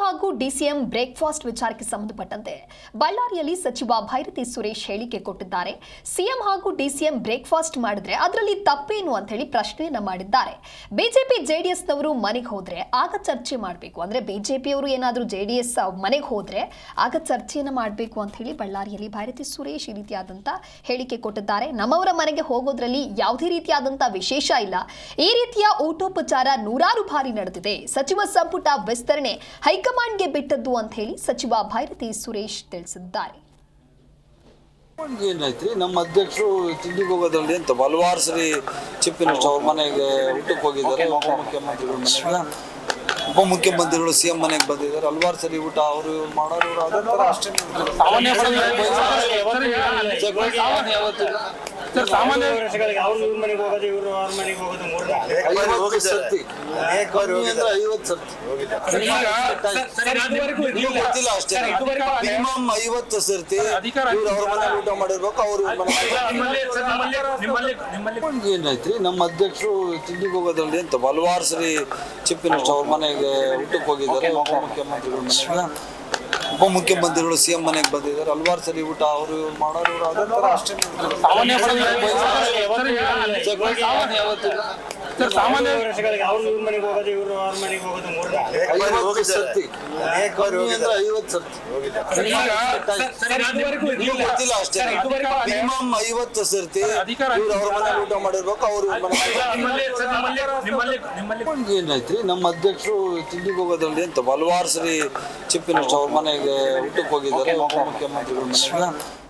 ಹಾಗೂ DCM breakfast ವಿಚಾರಕ್ಕೆ ಸಂಬಂಧಪಟ್ಟಂತೆ ಬಳ್ಳಾರಿಯಲ್ಲಿ ಸಚಿವ ಭೈರತಿ ಸುರೇಶ್ ಹೇಳಿಕೆ ಕೊಟ್ಟಿದ್ದಾರೆ. ಸಿಎಂ ಹಾಗೂ ಡಿಸಿಎಂ ಬ್ರೇಕ್ಫಾಸ್ಟ್ ಮಾಡಿದ್ರೆ ಅದರಲ್ಲಿ ತಪ್ಪೇನು ಅಂತ ಹೇಳಿ ಪ್ರಶ್ನೆಯನ್ನ ಮಾಡಿದ್ದಾರೆ. ಬಿಜೆಪಿ ಜೆಡಿಎಸ್ನವರು ಮನೆಗೆ ಹೋದ್ರೆ ಆಗ ಚರ್ಚೆ ಮಾಡಬೇಕು, ಅಂದ್ರೆ ಬಿಜೆಪಿಯವರು ಏನಾದರೂ ಜೆಡಿಎಸ್ ಮನೆಗೆ ಹೋದ್ರೆ ಆಗ ಚರ್ಚೆಯನ್ನ ಮಾಡಬೇಕು ಅಂತ ಹೇಳಿ ಬಳ್ಳಾರಿಯಲ್ಲಿ ಭೈರತಿ ಸುರೇಶ್ ಈ ರೀತಿಯಾದಂತ ಹೇಳಿಕೆ ಕೊಟ್ಟಿದ್ದಾರೆ. ನಮ್ಮವರ ಮನೆಗೆ ಹೋಗೋದ್ರಲ್ಲಿ ಯಾವುದೇ ರೀತಿಯಾದಂತ ವಿಶೇಷ ಇಲ್ಲ. ಈ ರೀತಿಯ ಊಟೋಪಚಾರ ನೂರಾರು ಬಾರಿ ನಡೆದಿದೆ. ಸಚಿವ ಸಂಪುಟ ವಿಸ್ತರಣೆ ಹೈಕಮಾಂಡ್ಗೆ ಬಿಟ್ಟದ್ದು ಅಂತ ಹೇಳಿ ಸಚಿವ ಭೈರತಿ ಸುರೇಶ್ ತಿಳಿಸಿದ್ದಾರೆ. ಏನಾಯ್ತ್ರಿ, ನಮ್ಮ ಅಧ್ಯಕ್ಷರು ತಿಂಡಿಗೆ ಹೋಗೋದ್ರಲ್ಲಿ ಅಂತ ಹಲವಾರು ಸರಿ ಚೀಫ್ ಮಿನಿಸ್ಟರ್ ಅವ್ರ ಮನೆಗೆ ಊಟಕ್ಕೆ ಹೋಗಿದ್ದಾರೆ. ಉಪಮುಖ್ಯಮಂತ್ರಿಗಳು ಸಿಎಂ ಮನೆಗೆ ಬಂದಿದ್ದಾರೆ. ಹಲವಾರು ಸರಿ ಊಟ ಅವರು ಮಾಡೋರು ಅದೊಂಥರ ಅಷ್ಟೇ. ಗೊತ್ತಿಲ್ಲ ಅಷ್ಟೇ. ಮಿನಿಮಮ್ 50 ಸರ್ತಿ ಅವ್ರ ಮನೆ ಊಟ ಮಾಡಿರ್ಬೇಕು. ಅವ್ರು ಏನಾಯ್ತ್ರಿ, ನಮ್ಮ ಅಧ್ಯಕ್ಷರು ತಿಂಡಿಗೆ ಹೋಗೋದ್ರಲ್ಲಿ ಅಂತ ಹಲವಾರು ಸರಿ ಚೀಫ್ ಮಿನಿಸ್ಟರ್ ಅವ್ರ ಮನೆಗೆ ಊಟಕ್ಕೆ ಹೋಗಿದ್ದಾರೆ. ಉಪಮುಖ್ಯಮಂತ್ರಿಗಳು ಸಿಎಂ ಮನೆಗೆ ಬಂದಿದ್ದಾರೆ. ಹಲವಾರು ಸರಿ ಊಟ ಅವರು ಮಾಡೋರು ಅದೊಂಥರ ಅಷ್ಟೇ. ಗೊತ್ತಿಲ್ಲ ಅಷ್ಟೇ. ಮಿನಿಮಮ್ 50 ಸರ್ತಿ ಅವ್ರ ಮನೆ ಊಟ ಮಾಡಿರ್ಬೇಕು. ಅವ್ರು ಏನಾಯ್ತ್ರಿ, ನಮ್ಮ ಅಧ್ಯಕ್ಷರು ತಿಂಡಿಗೆ ಹೋಗೋದ್ರಲ್ಲಿ ಅಂತ ಹಲವಾರು ಸರಿ ಚೀಫ್ ಮಿನಿಸ್ಟರ್ ಅವ್ರ ಮನೆಗೆ ಊಟಕ್ಕೆ ಹೋಗಿದ್ದಾರೆ. ಉಪಮುಖ್ಯಮಂತ್ರಿಗಳು